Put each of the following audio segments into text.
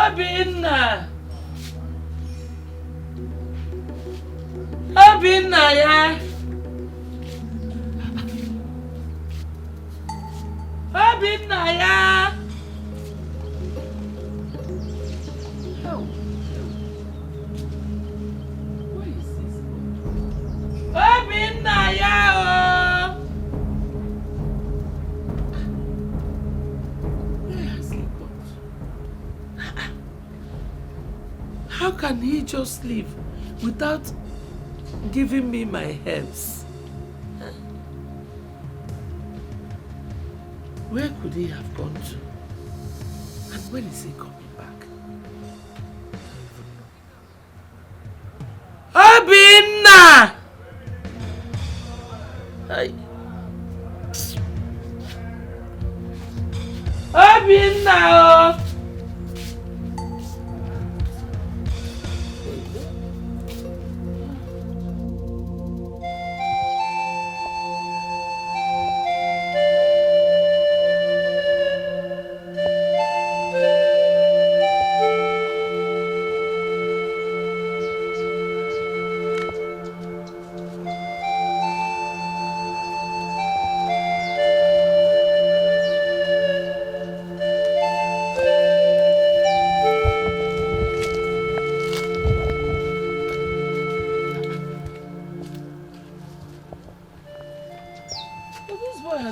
Obinna! Obinna, yeah! Obinna, yeah! What is this? Obinna, yeah! Where has he gone? How can he just leave without giving me my herbs? Where could he have gone to? And when is he coming back? Obinna! Obinna!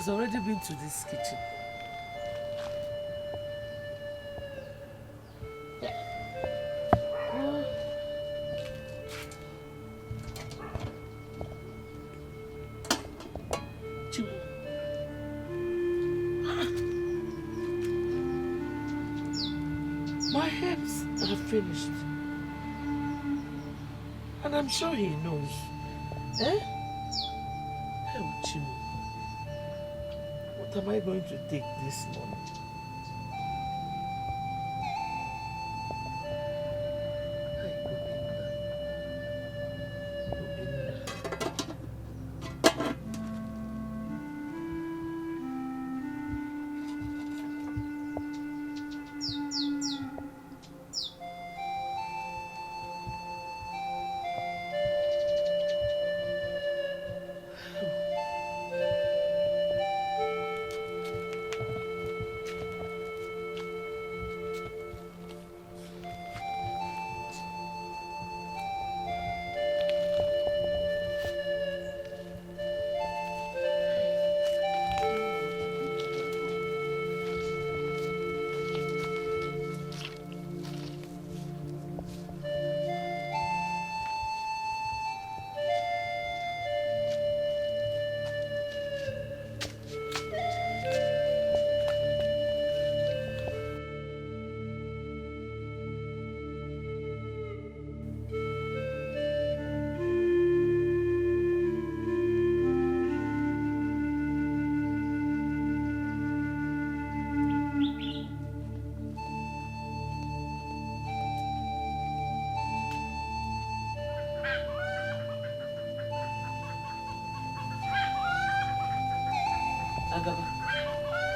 Already been to this kitchen. My herbs are finished. And I'm sure he knows. Eh? Oh, Chimu. What am I going to take this morning?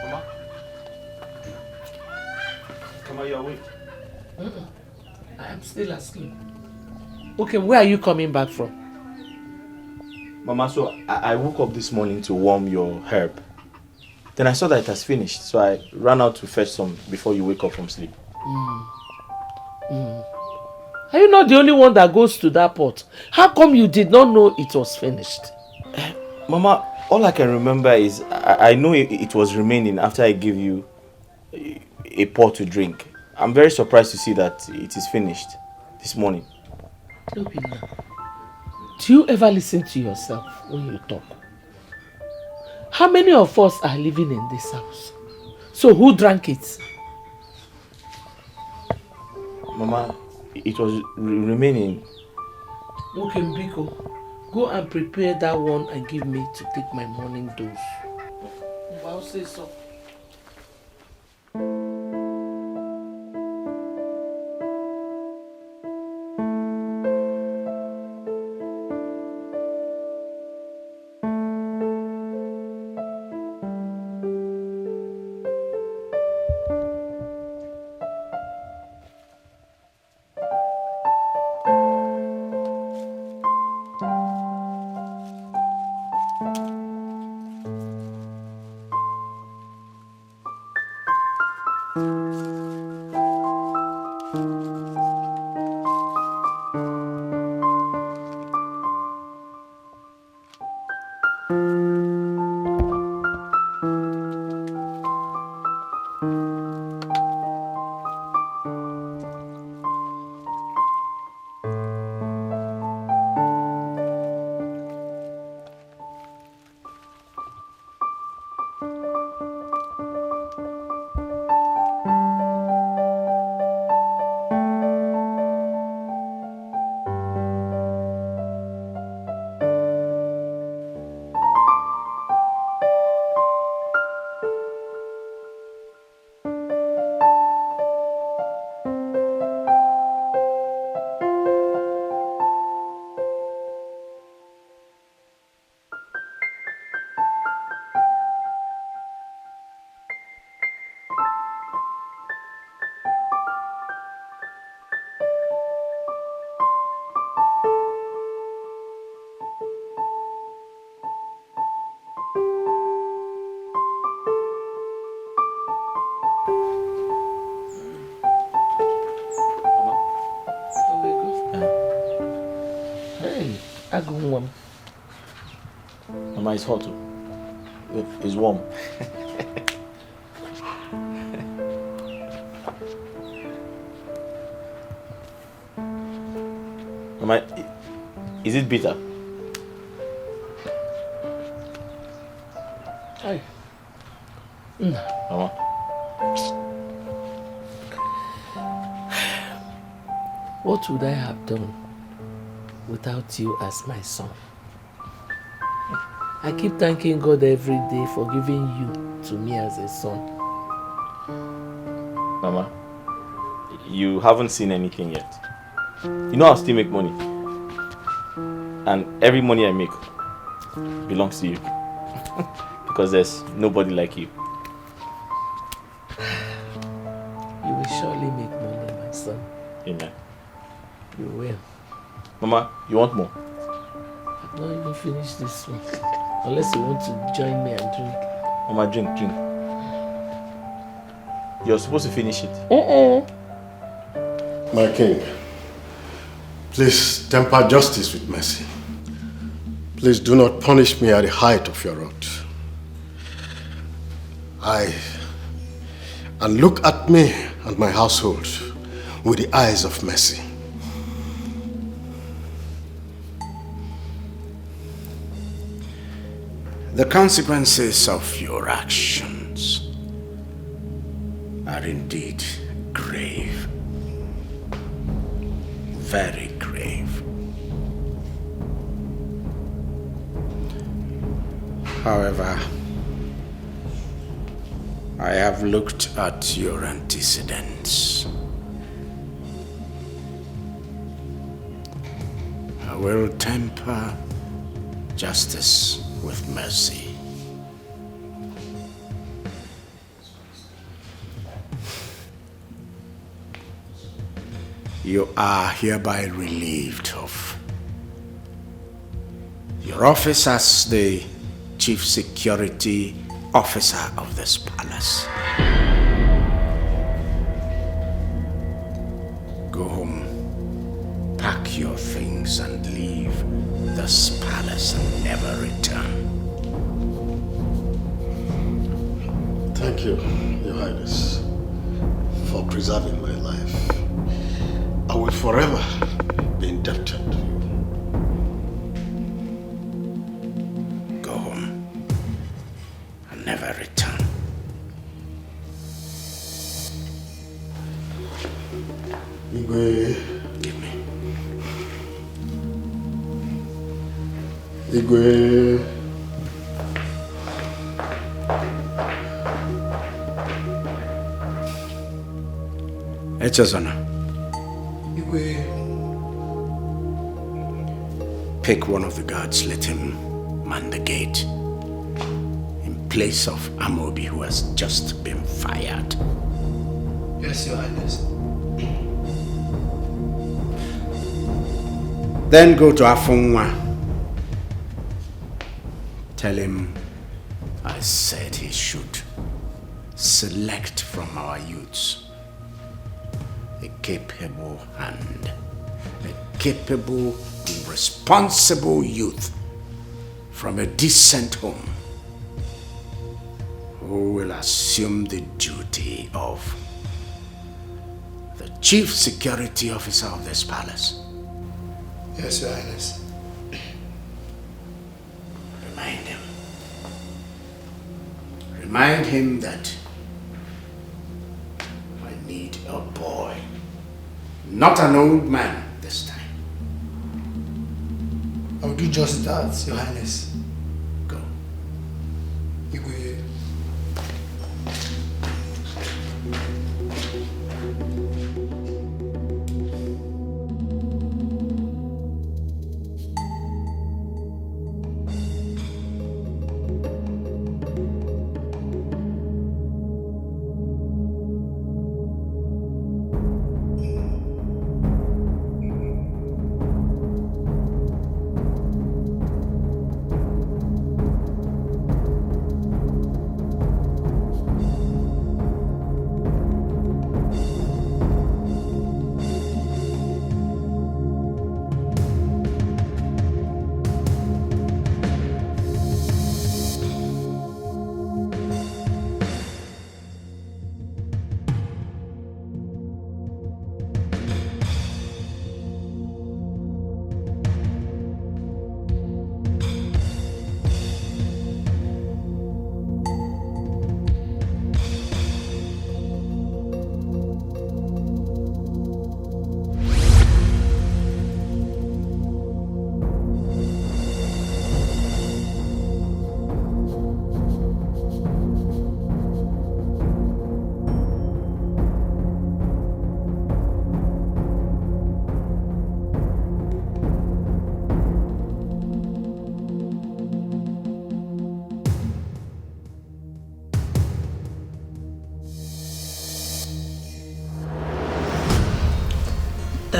Mama? Mama, you're awake? I am still asleep. Okay, where are you coming back from? Mama, so I woke up this morning to warm your herb. Then I saw that it has finished, so I ran out to fetch some before you wake up from sleep. Are you not the only one that goes to that pot? How come you did not know it was finished? Mama, all I can remember is I know it was remaining after I gave you a pot to drink. I'm very surprised to see that it is finished this morning. Obinna, do you ever listen to yourself when you talk? How many of us are living in this house? So who drank it? Mama, it was remaining. Okay, Mbiko, go and prepare that one and give me to take my morning dose. I'll say so. Hey, Agumwam. Mama, it's hot too. It's warm. Mama, is it bitter? Hey. Mama. What would I have done without you as my son? I keep thanking God every day for giving you to me as a son. Mama, you haven't seen anything yet. You know I'll still make money. And every money I make belongs to you. Because there's nobody like you. You will surely make money, my son. Amen. You will. Mama, you want more? I've not even finished this one. Unless you want to join me and drink. Mama, drink. You're supposed to finish it. My king, please temper justice with mercy. Please do not punish me at the height of your wrath. And look at me and my household with the eyes of mercy. The consequences of your actions are indeed grave. Very grave. However, I have looked at your antecedents. I will temper justice with mercy. You are hereby relieved of your office as the Chief Security Officer of this palace. Go home, pack your things and leave this palace and never return. Thank you, Your Highness, for preserving my life. I will forever be indebted to you. Go home and never return. Igwe. Give me. Igwe. Echezona. Igwe. Pick one of the guards, let him man the gate in place of Amobi, who has just been fired. Yes, Your Highness. Then go to Afunwa. Tell him I said he should select from our youths a capable hand, a capable, responsible youth from a decent home who will assume the duty of the Chief Security Officer of this palace. Yes, Your Highness. Remind him. Remind him that I need a boy, not an old man this time. I'll do just that, Your Highness. Go. Igwe.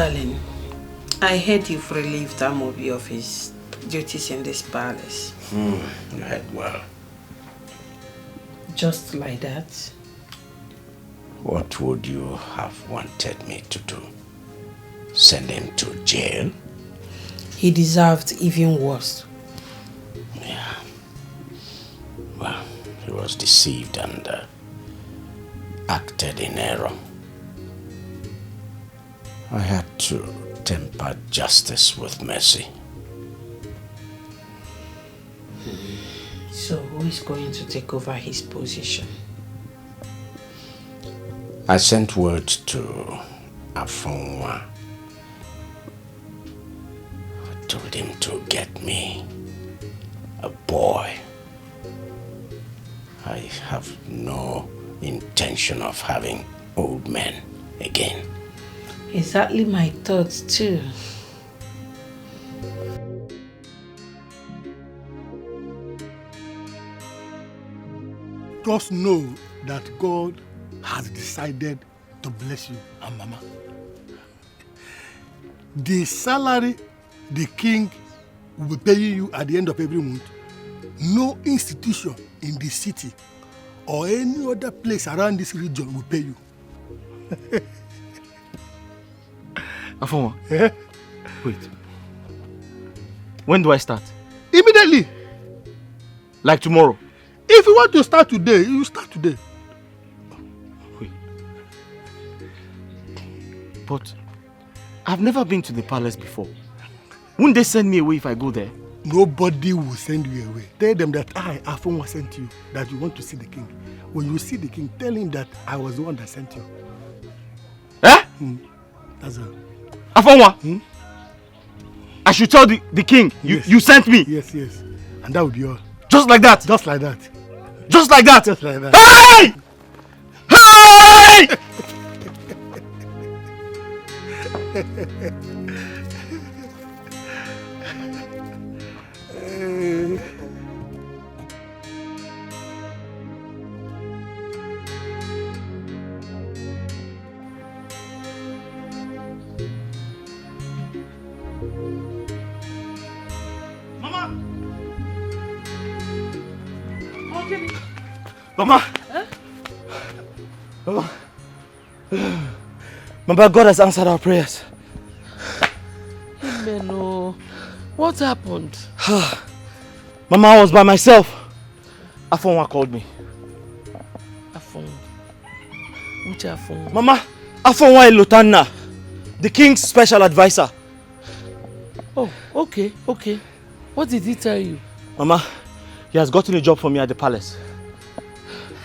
Darling, I heard you've relieved Amobi of his duties in this palace. You heard well. Just like that? What would you have wanted me to do? Send him to jail? He deserved even worse. Yeah. Well, he was deceived and acted in error. I had to temper justice with mercy. So who is going to take over his position? I sent word to Afonwa. I told him to get me a boy. I have no intention of having old men again. Exactly my thoughts too. Just know that God has decided to bless you and Mama. The salary the king will be paying you at the end of every month, no institution in the city or any other place around this region will pay you. Afonwa, wait. When do I start? Immediately. Like tomorrow? If you want to start today, you start today. Wait. But I've never been to the palace before. Wouldn't they send me away if I go there? Nobody will send you away. Tell them that I, Afonwa, sent you, that you want to see the king. When you see the king, tell him that I was the one that sent you. Eh? That's all. Afonwa? I should tell the king Yes. you sent me? Yes, yes. And that would be all. Just like that? Just like that. Just like that? Just like that. Hey! Hey! Mama! Huh? Oh. Mama, God has answered our prayers. Amen. Oh. What happened? Mama, I was by myself. Afonwa called me. Afonwa? Which Afonwa? Mama, Afonwa Elotana, the king's special advisor. Oh, okay, okay. What did he tell you? Mama, he has gotten a job for me at the palace.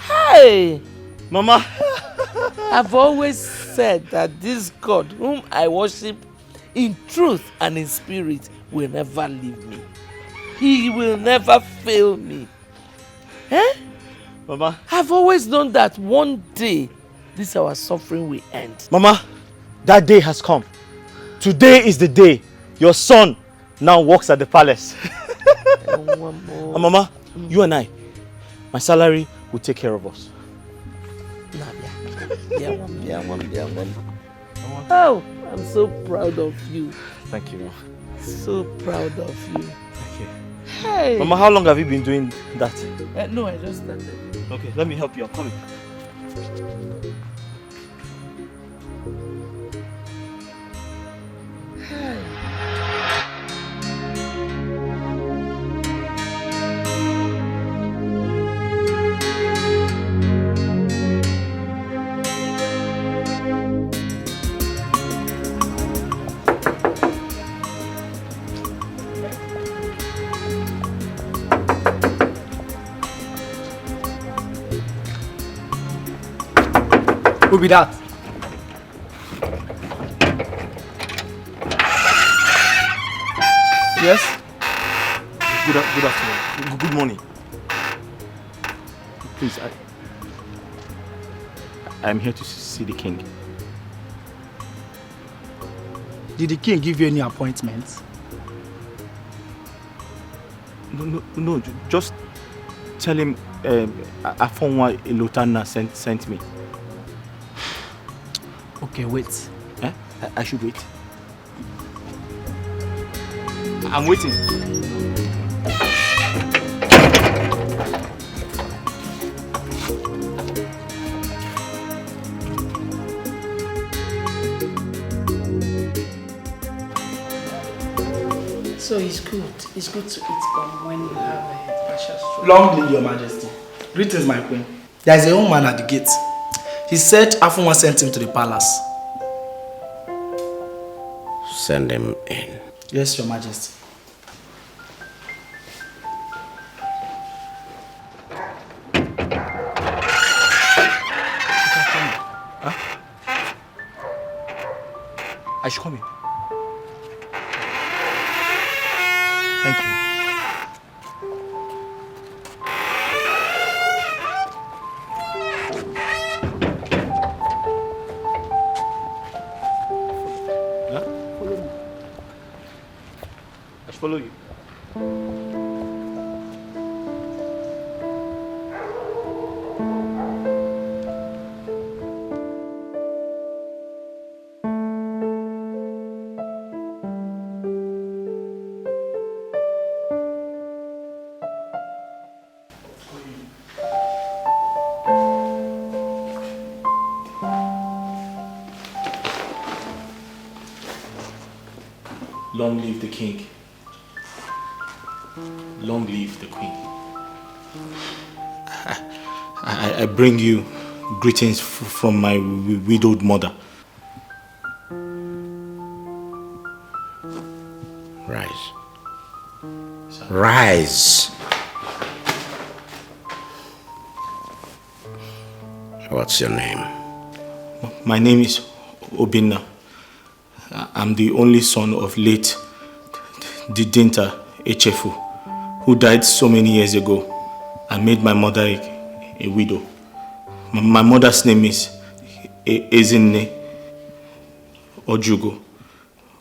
Hey! Mama! I've always said that this God whom I worship in truth and in spirit will never leave me. He will never fail me. Eh? Mama? I've always known that one day this our suffering will end. Mama, that day has come. Today is the day your son now works at the palace. And Mama, you and I, my salary will take care of us. Oh, I'm so proud of you. Thank you, Mama. So proud of you. Thank you. Hey! Mama, how long have you been doing that? No, I just started. Okay, let me help you. I'm coming. Who be that? Yes? Good afternoon. Good morning. Please, I'm here to see the king. Did the king give you any appointments? No, just tell him Afonwa Elotana sent me. Okay, wait. Eh? I should wait. I'm waiting. So it's good. It's good to eat gum when you have a partial stroke. Long live your majesty. Greetings, my queen. There is a young man at the gate. He said Afunwa sent him to the palace. Send him in. Yes, your majesty. I should come in. Thank you. Huh? Follow me. I should follow you. Long live the king. Long live the queen. I bring you greetings from my widowed mother. Rise. Rise. What's your name? My name is Obinna. I'm the only son of late Didinta Echefu, who died so many years ago and made my mother a widow. My mother's name is Ezinne Ojugo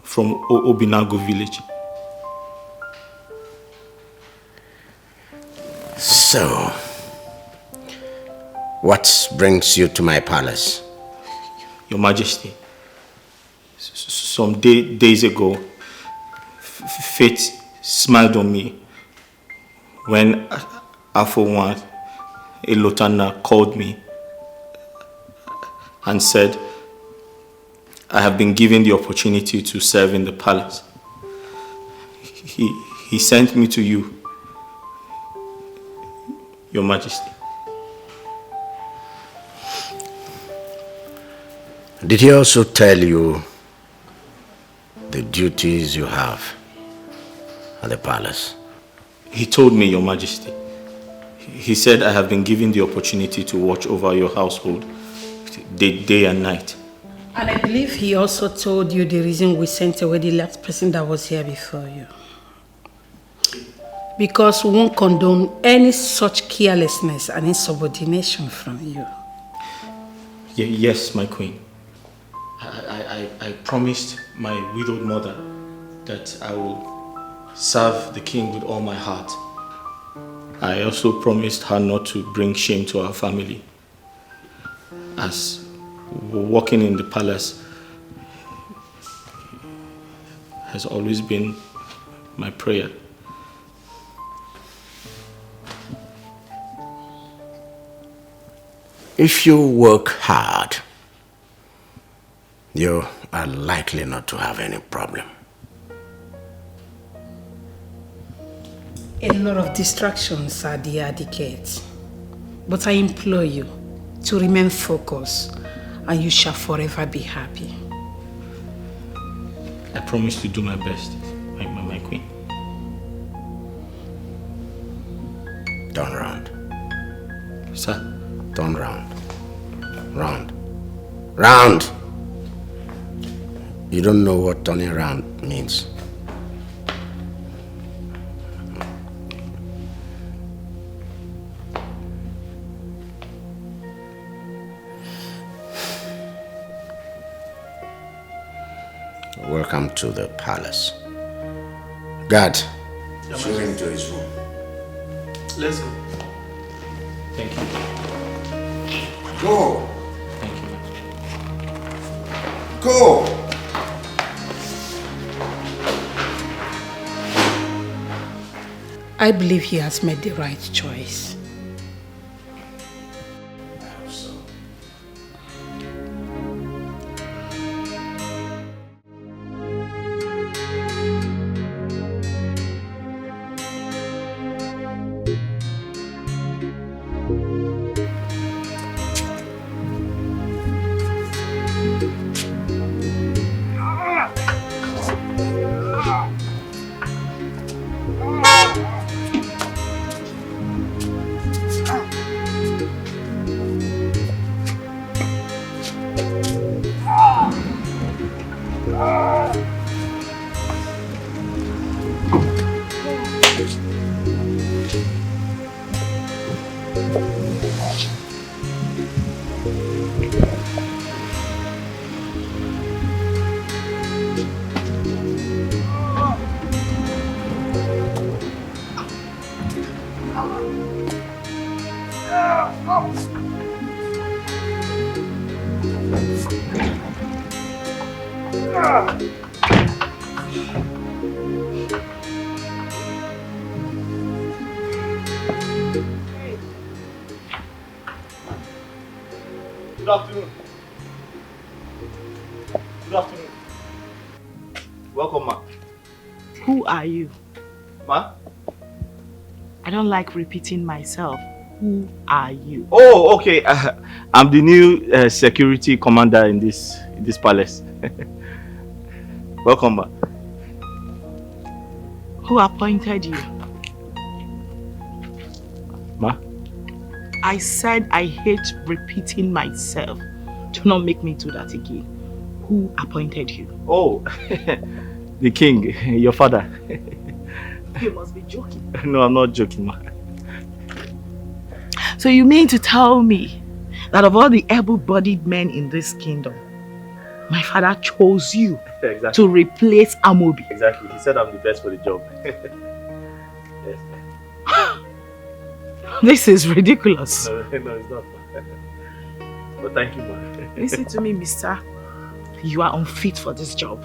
from Obinago village. So, what brings you to my palace? Your Majesty, some days ago, fate smiled on me when Afonwa Elotana called me and said, I have been given the opportunity to serve in the palace. He sent me to you, Your Majesty. Did he also tell you the duties you have at the palace? He told me, Your Majesty. He said I have been given the opportunity to watch over your household day and night. And I believe he also told you the reason we sent away the last person that was here before you. Because we won't condone any such carelessness and insubordination from you. Yes, my queen. I promised my widowed mother that I will serve the king with all my heart. I also promised her not to bring shame to our family, as working in the palace has always been my prayer. If you work hard, you are likely not to have any problem. A lot of distractions are there, Dikeh. But I implore you to remain focused and you shall forever be happy. I promise to do my best, my queen. Turn round. Sir? Turn round. Round. Round! You don't know what turning around means. Welcome to the palace. Guard, show him to his room. Let's go. Thank you. Go! Thank you. Go! I believe he has made the right choice. I hope so. Good afternoon. Good afternoon. Welcome, ma. Who are you? Ma? I don't like repeating myself. Who are you? Oh, okay. I'm the new security commander in this palace. Welcome, ma. Who appointed you? Ma? I said I hate repeating myself. Do not make me do that again. Who appointed you? Oh, the king, your father. You must be joking. No, I'm not joking, ma. So you mean to tell me that of all the able-bodied men in this kingdom, my father chose you Exactly. to replace Amobi? Exactly. He said I'm the best for the job. Yes. This is ridiculous. No, it's not. But thank you, ma. Listen to me, mister. You are unfit for this job.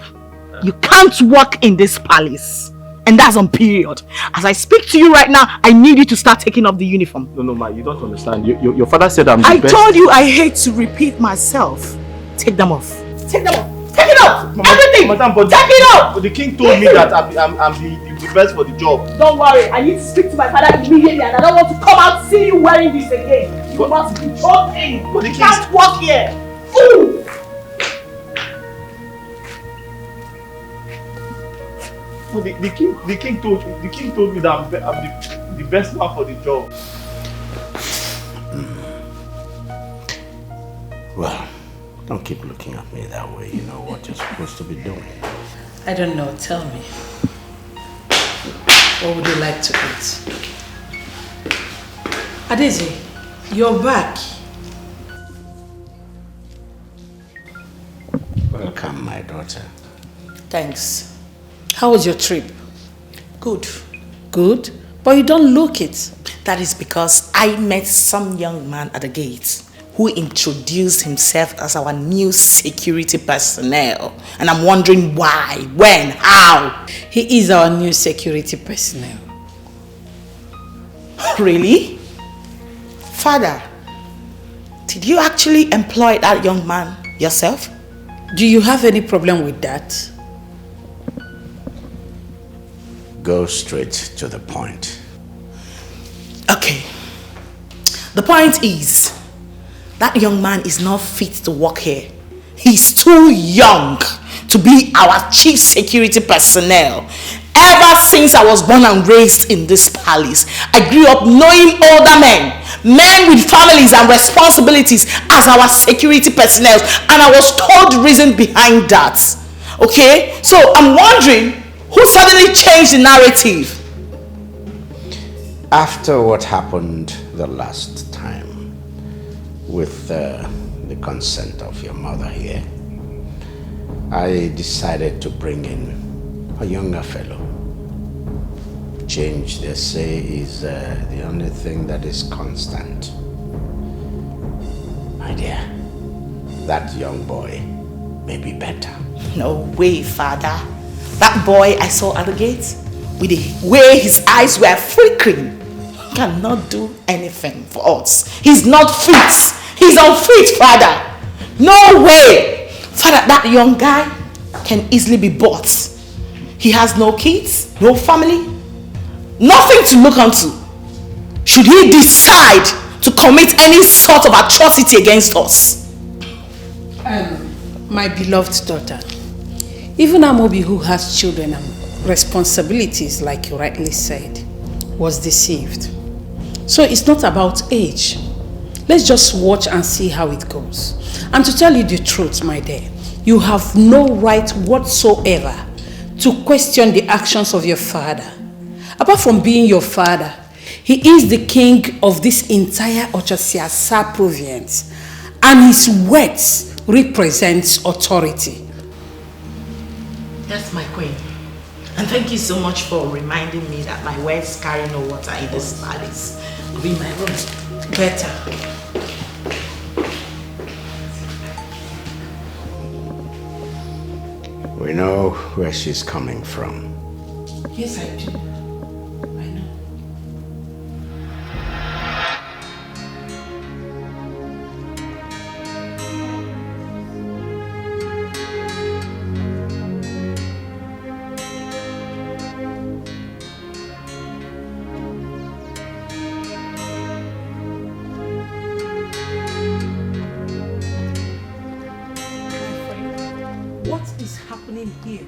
You can't work in this palace. And that's on period. As I speak to you right now, I need you to start taking off the uniform. No, ma, you don't understand. Your father said I'm the best. I told you I hate to repeat myself. Take them off. Take them off. Take it off. Everything. Madam, but take it off. But the king told me that I'm the best for the job. Don't worry. I need to speak to my father immediately and I don't want to come out see you wearing this again. You must be joking. But the You king can't work here. Fool. Well, the king told me that I'm the best man for the job. Well, don't keep looking at me that way. You know what you're supposed to be doing. I don't know, tell me. What would you like to eat? Adeze, you're back. Welcome, my daughter. Thanks. How was your trip? Good. Good? But you don't look it. That is because I met some young man at the gate who introduced himself as our new security personnel. And I'm wondering why, when, how. He is our new security personnel. Really? Father, did you actually employ that young man yourself? Do you have any problem with that? Go straight to the point. Okay. The point is, that young man is not fit to work here. He's too young to be our chief security personnel. Ever since I was born and raised in this palace, I grew up knowing older men with families and responsibilities as our security personnel, and I was told the reason behind that. Okay? So I'm wondering, who suddenly changed the narrative? After what happened the last time, with the consent of your mother here, I decided to bring in a younger fellow. Change, they say, is the only thing that is constant. My dear, that young boy may be better. No way, Father. That boy I saw at the gate with the way his eyes were flickering, cannot do anything for us. He's not fit. He's unfit, Father. No way. Father, that young guy can easily be bought. He has no kids, no family, nothing to look onto. Should he decide to commit any sort of atrocity against us? My beloved daughter, even Amobi, who has children and responsibilities, like you rightly said, was deceived. So it's not about age. Let's just watch and see how it goes. And to tell you the truth, my dear, you have no right whatsoever to question the actions of your father. Apart from being your father, he is the king of this entire Ochosiasa province, and his words represents authority. Yes, my queen. And thank you so much for reminding me that my words carry no water in this palace. I'll be in my room. Better. We know where she's coming from. Yes, I do. I know. What is happening here?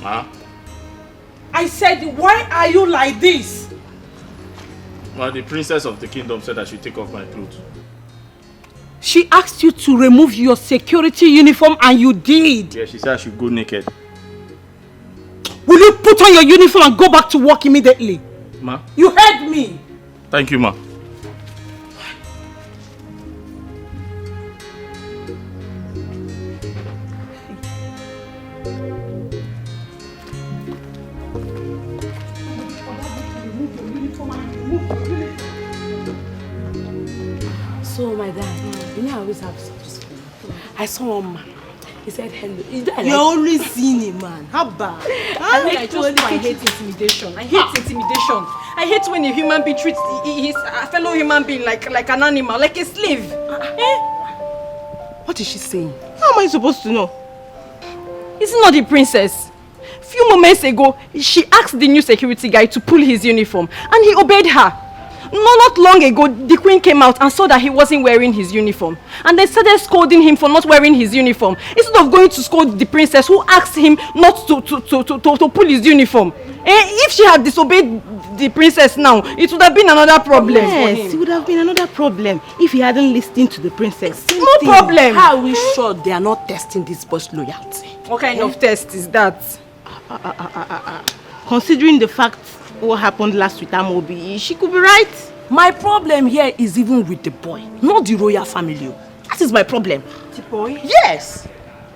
Ma? I said, why are you like this? Well, the princess of the kingdom said I should take off my clothes. She asked you to remove your security uniform and you did. Yeah, she said I should go naked. Will you put on your uniform and go back to work immediately? Ma? You heard me. Thank you, ma. So, my dad, you know I always have such fun. I saw one man. He said hello. You're only seeing a man. How bad? I hate intimidation. I hate intimidation. I hate when a human being treats his fellow human being like an animal, like a slave. What is she saying? How am I supposed to know? Is it not the princess? A few moments ago, she asked the new security guy to pull his uniform and he obeyed her. Not long ago, the queen came out and saw that he wasn't wearing his uniform. And they started scolding him for not wearing his uniform. Instead of going to scold the princess who asked him not to pull his uniform. If she had disobeyed the princess now, it would have been another problem for him. Yes, it would have been another problem if he hadn't listened to the princess. No problem. How are we sure they are not testing this boy's loyalty? What kind of test is that? Considering the fact what happened last with Amobi, she could be right. My problem here is even with the boy, not the royal family. That is my problem. The boy? Yes.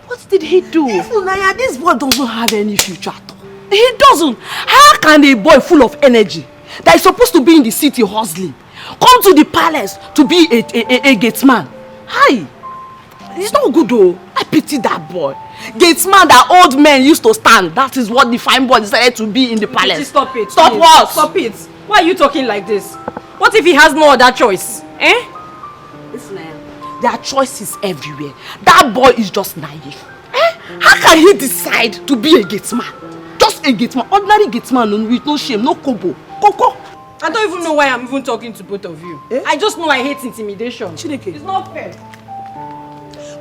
What did he do? Naya, this boy doesn't have any future at all. He doesn't. How can a boy full of energy that is supposed to be in the city hustling come to the palace to be a gateman? Hi. It's not good though. I pity that boy. Gateman that old men used to stand. That is what the fine boy decided to be in the palace. Stop it. Stop please. what? Stop it. Why are you talking like this? What if he has no other choice? Listen, their choice is everywhere. That boy is just naive. How can he decide to be a gateman? Just a gateman. Ordinary gateman with no shame, no kobo. Koko. I don't even know why I'm even talking to both of you. I just know I hate intimidation. Chineke. It's not fair.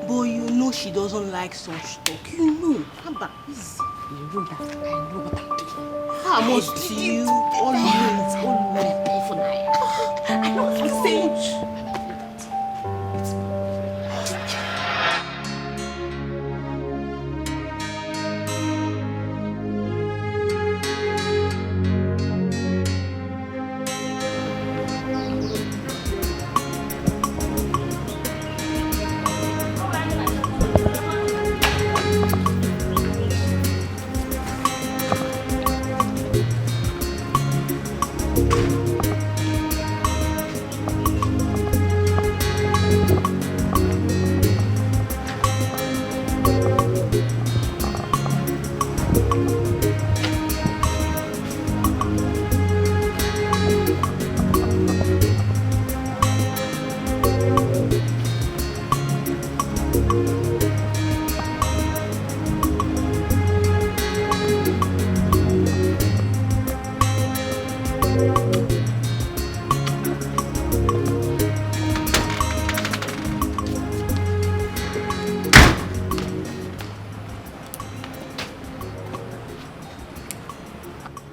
But you know she doesn't like such talk. You know. Haba, easy. You know that I know what I'm doing. I must see you always. I know what I'm saying.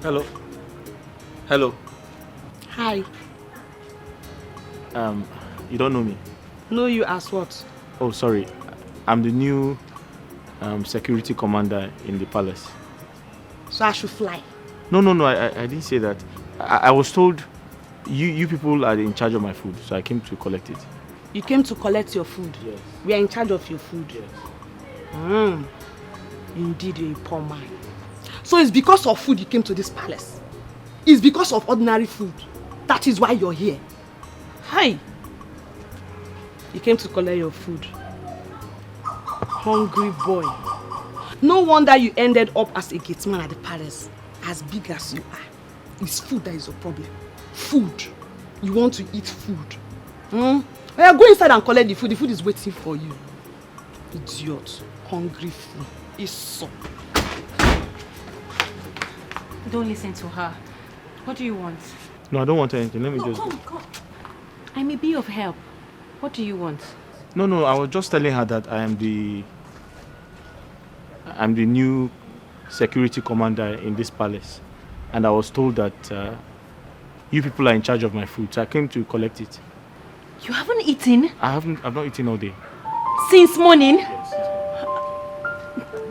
Hello. Hello. Hi. You don't know me? Know you as what? Oh, sorry. I'm the new security commander in the palace. So I should fly? No, I didn't say that. I was told you people are in charge of my food, so I came to collect it. You came to collect your food? Yes. We are in charge of your food? Yes. Indeed, you're a poor man. So it's because of food you came to this palace? It's because of ordinary food? That is why you're here? Hi! You came to collect your food. Hungry boy. No wonder you ended up as a gateman at the palace. As big as you are. It's food that is your problem. Food. You want to eat food. Well, go inside and collect the food. The food is waiting for you. Idiot. Hungry fool. It's Don't listen to her. What do you want? No, I don't want anything. Let me just... Come. I may be of help. What do you want? No, I was just telling her that I'm the new security commander in this palace. And I was told that you people are in charge of my food, so I came to collect it. You haven't eaten? I've not eaten all day. Since morning? Yes.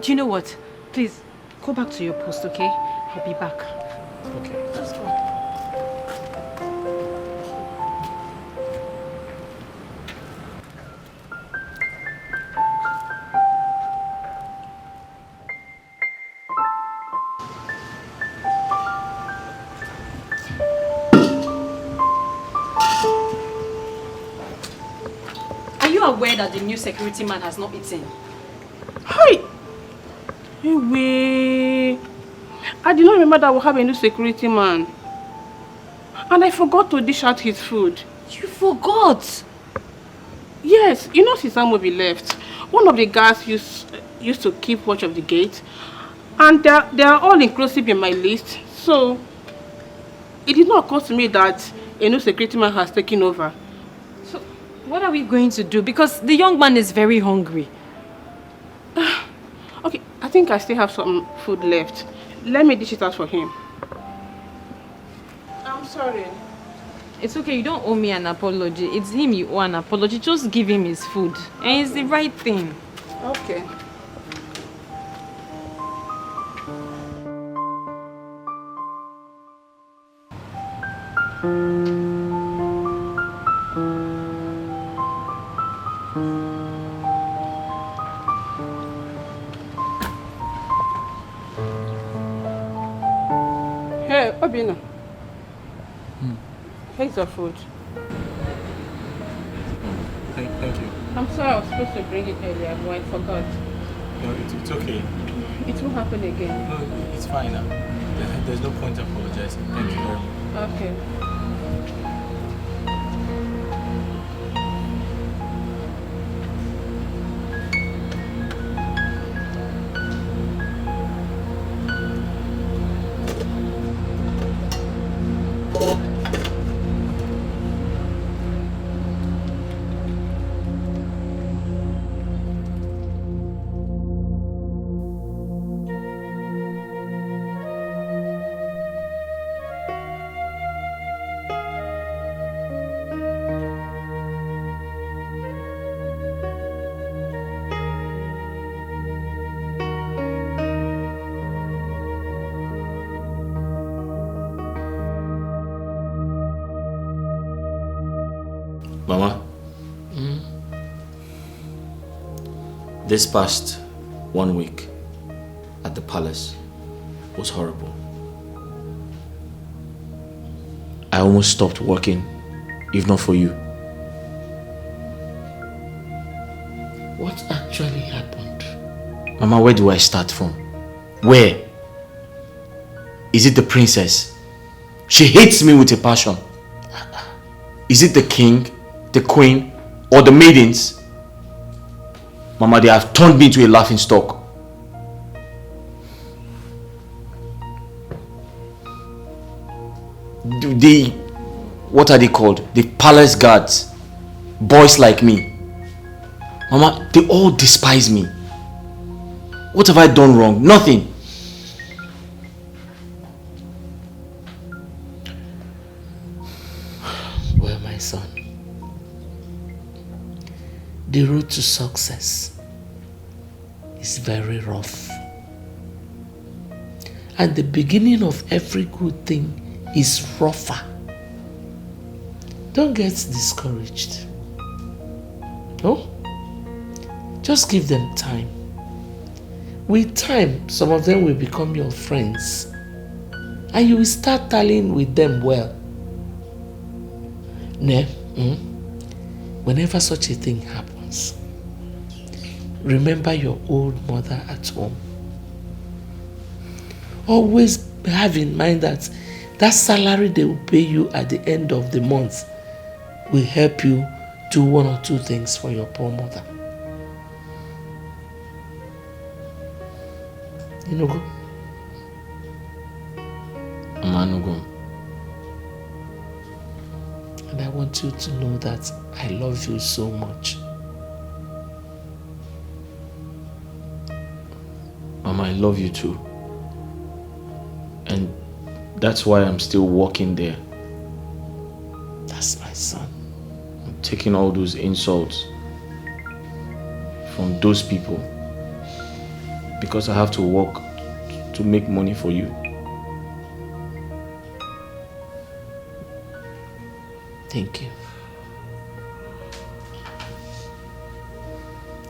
Do you know what? Please, go back to your post, okay? I'll be back. Okay. Let's go. Are you aware that the new security man has not eaten? Hi! Hey, I did not remember that we'll have a new security man. And I forgot to dish out his food. You forgot? Yes, you know since Amobi left, one of the guards used to keep watch of the gate. And they are all inclusive in my list. So, it did not occur to me that a new security man has taken over. So, what are we going to do? Because the young man is very hungry. Okay, I think I still have some food left. Let me dish it out for him. I'm sorry. It's okay, you don't owe me an apology. It's him you owe an apology. Just give him his food. And it's the right thing. Okay. Hey, Obinna. Here's your food. Thank you. I'm sorry, I was supposed to bring it earlier, but I forgot. No, it's okay. It won't happen again. No, it's fine now. There's no point apologizing. Thank you very much. Okay. Mama, this past 1 week at the palace was horrible. I almost stopped working, if not for you. What actually happened? Mama, where do I start from? Where? Is it the princess? She hates me with a passion. Is it the king, the queen, or the maidens? Mama, they have turned me into a laughing stock. What are they called? The palace guards. Boys like me. Mama, they all despise me. What have I done wrong? Nothing. son, the road to success is very rough. And the beginning of every good thing is rougher. Don't get discouraged. No? Just give them time. With time, some of them will become your friends. And you will start tallying with them well. Whenever such a thing happens, remember your old mother at home. Always have in mind that salary they will pay you at the end of the month will help you do one or two things for your poor mother. You know, go. Manugo. And I want you to know that I love you so much. Mama, I love you too. And that's why I'm still working there. That's my son. I'm taking all those insults from those people because I have to work to make money for you. Thank you.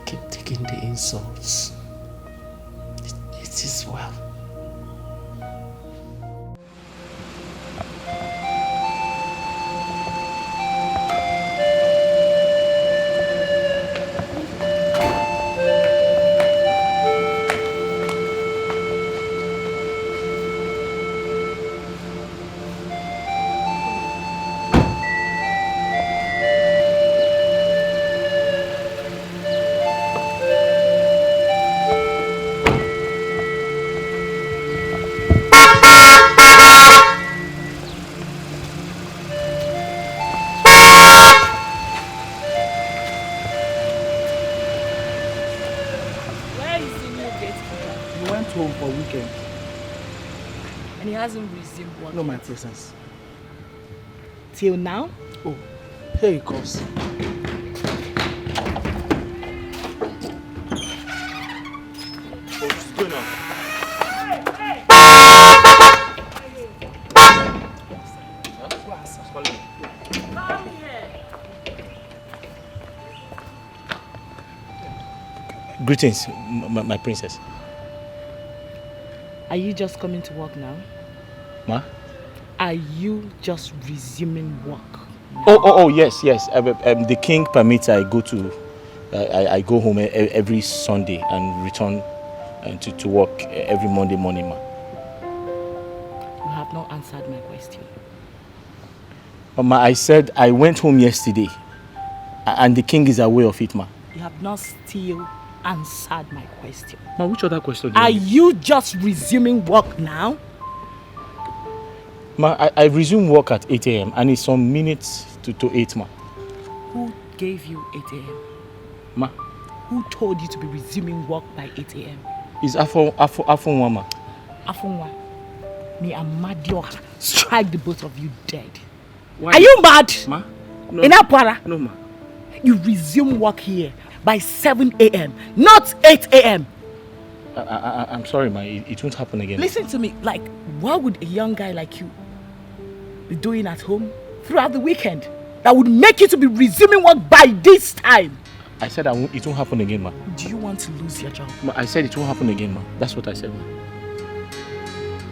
Keep taking the insults. It is well. No, my presence. Till now? Oh, here he comes. What's going on? Greetings, my princess. Are you just coming to work now? Ma? Are you just resuming work? Oh, yes. The king permits I go to, I go home every Sunday and return to work every Monday morning, ma. You have not answered my question. Ma, I said I went home yesterday, and the king is aware of it, ma. You have not still answered my question. Ma, which other question do you Are need? you just resuming work now? Ma, I resume work at 8 a.m. and it's some minutes to 8, ma. Who gave you 8 a.m.? Ma? Who told you to be resuming work by 8 a.m.? It's Afonwa, ma. Afonwa, may Amadioha strike the both of you dead. Why? Are you mad? Ma? No. In Apara? No, ma. You resume work here by 7 a.m., not 8 a.m. I'm sorry, ma. It won't happen again. Listen to me. Like, what would a young guy like you be doing at home throughout the weekend that would make you to be resuming work by this time? I said it won't happen again, ma. Do you want to lose your job? Ma, I said it won't happen again, ma. That's what I said, ma.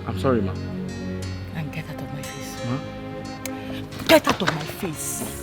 I'm sorry, ma. And get out of my face. Ma? Get out of my face.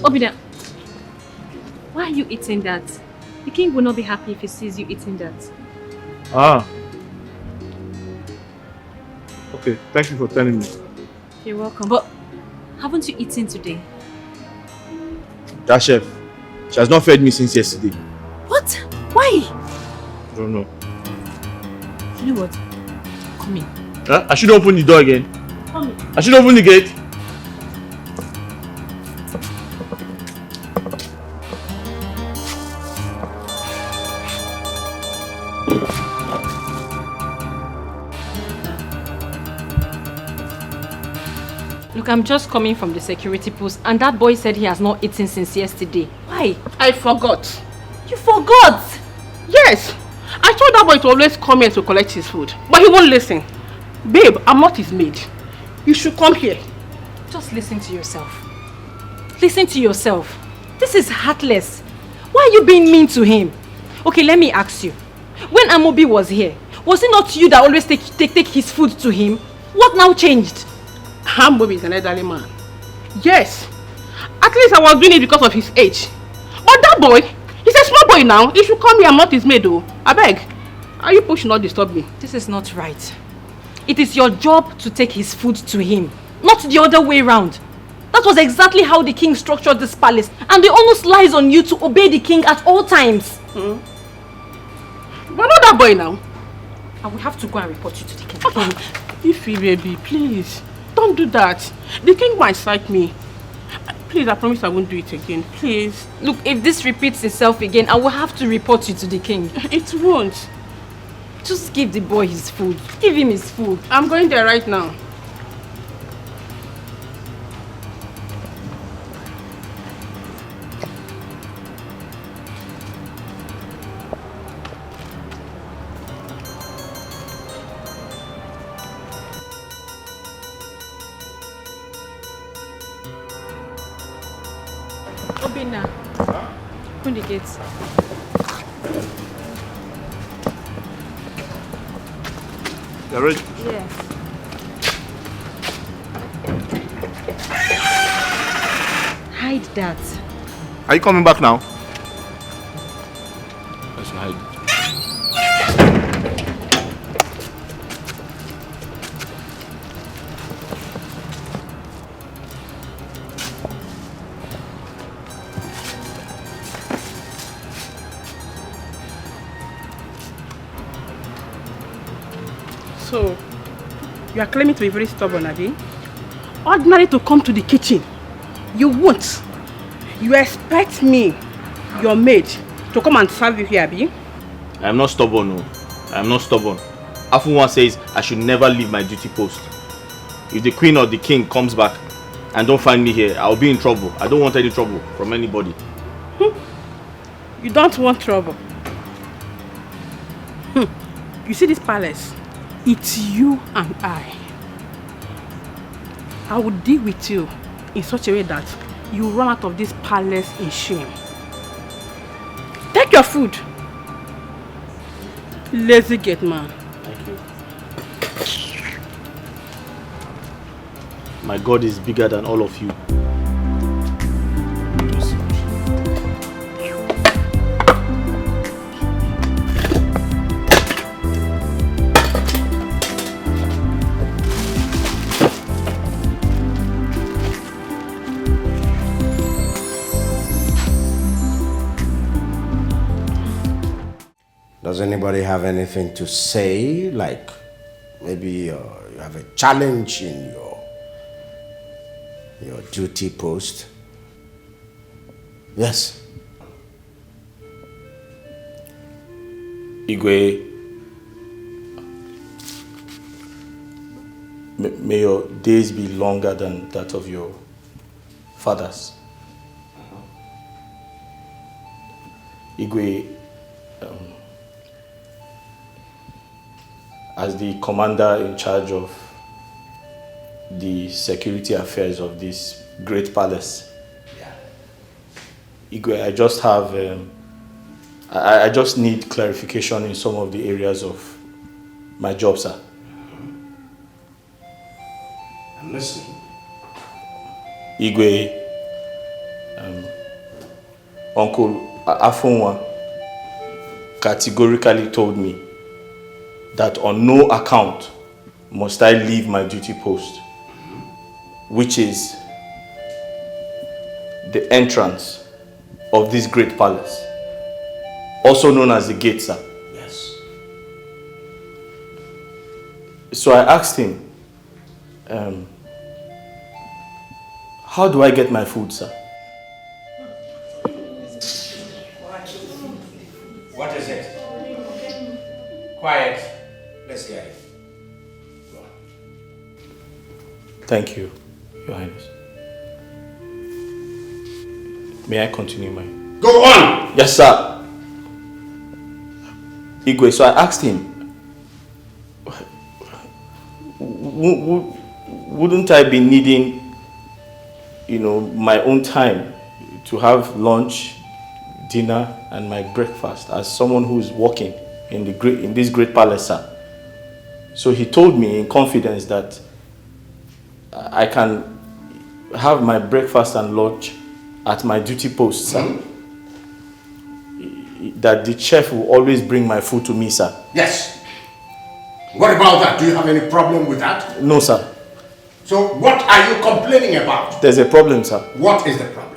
Obinna, why are you eating that? The king will not be happy if he sees you eating that. Ah. Okay, thank you for telling me. You're welcome. But haven't you eaten today? That chef, she has not fed me since yesterday. What? Why? I don't know. You know what? Come in. Huh? I should open the door again. Come in. I should open the gate. Look, I'm just coming from the security post and that boy said he has not eaten since yesterday. Why? I forgot. You forgot? Yes. I told that boy to always come here to collect his food. But he won't listen. Babe, I'm not his maid. You should come here. Just listen to yourself. Listen to yourself. This is heartless. Why are you being mean to him? Okay, let me ask you. When Amobi was here, was it not you that always take his food to him? What now changed? Amobi is an elderly man. Yes. At least I was doing it because of his age. But that boy, he's a small boy now. He should come here. I'm not his maid though. I beg. Are you pushing not disturb me? This is not right. It is your job to take his food to him, not the other way around. That was exactly how the king structured this palace, and the onus lies on you to obey the king at all times. But not that boy now. I will have to go and report you to the king. Ify, baby, please. Don't do that. The king might strike me. Please, I promise I won't do it again. Please. Look, if this repeats itself again, I will have to report you to the king. It won't. Just give the boy his food. Give him his food. I'm going there right now. Obinna, open the gates. You're ready? Yes. Hide that. Are you coming back now? Let's hide. So, you are claiming to be very stubborn, Abi? Ordinary to come to the kitchen. You won't. You expect me, your maid, to come and serve you here, Abi? I am not stubborn, no. I am not stubborn. Afunwa says I should never leave my duty post. If the queen or the king comes back and don't find me here, I'll be in trouble. I don't want any trouble from anybody. You don't want trouble. You see this palace? It's you and I. I will deal with you in such a way that you run out of this palace in shame. Take your food. Lazy Gateman. Thank you. My God is bigger than all of you. Does anybody have anything to say? Like maybe you have a challenge in your duty post? Yes. Igwe, may your days be longer than that of your fathers. Igwe, as the commander in charge of the security affairs of this great palace, Igwe, I just have, I just need clarification in some of the areas of my job, sir. I'm listening. Igwe, Uncle Afonwa categorically told me that on no account must I leave my duty post, which is the entrance of this great palace, also known as the gate, sir. Yes. So I asked him, how do I get my food, sir? What is it? Quiet. Let's hear it. Go on. Thank you, Your Highness. May I continue my... Go on! Yes, sir. Igwe, so I asked him, wouldn't I be needing, my own time to have lunch, dinner, and my breakfast as someone who is working in this great palace, sir? So he told me in confidence that I can have my breakfast and lunch at my duty post, sir. That the chef will always bring my food to me, sir. Yes. What about that? Do you have any problem with that? No, sir. So what are you complaining about? There's a problem, sir. What is the problem?